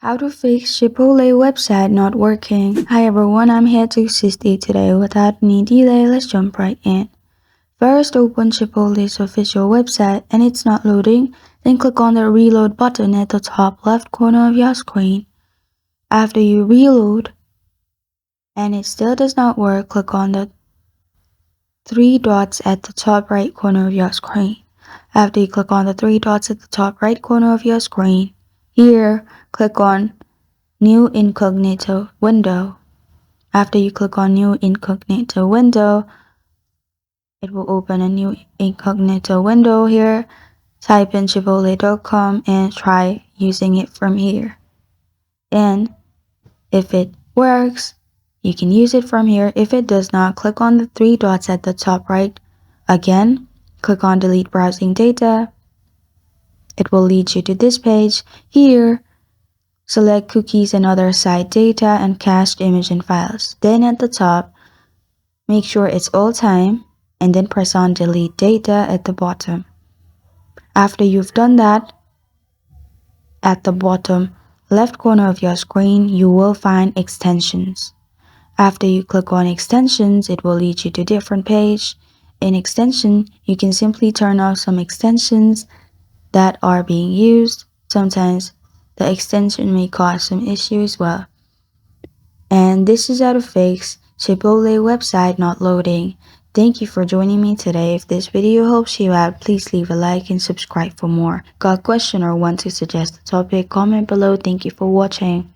How to fix Chipotle website not working. Hi everyone, I'm here to assist you today. Without any delay, let's jump right in. First, open Chipotle's official website and it's not loading. Then click on the reload button at the top left corner of your screen. After you reload and it still does not work, click on the three dots at the top right corner of your screen. After you click on the three dots at the top right corner of your screen, here, click on New Incognito window. After you click on New Incognito window, it will open a new incognito window here. Type in chipotle.com and try using it from here. And if it works, you can use it from here. If it does not, click on the three dots at the top right. Again, click on Delete Browsing Data. It will lead you to this page. Here, select cookies and other site data and cached image and files. Then at the top, make sure it's all time and then press on delete data at the bottom. After you've done that, at the bottom left corner of your screen, you will find extensions. After you click on extensions, it will lead you to a different page. In extension, you can simply turn off some extensions that are being used. Sometimes the extension may cause some issue as well. And this is how to fix Chipotle website not loading. Thank you for joining me today. If this video helps you out, please leave a like and subscribe for more. Got a question or want to suggest a topic? Comment below. Thank you for watching.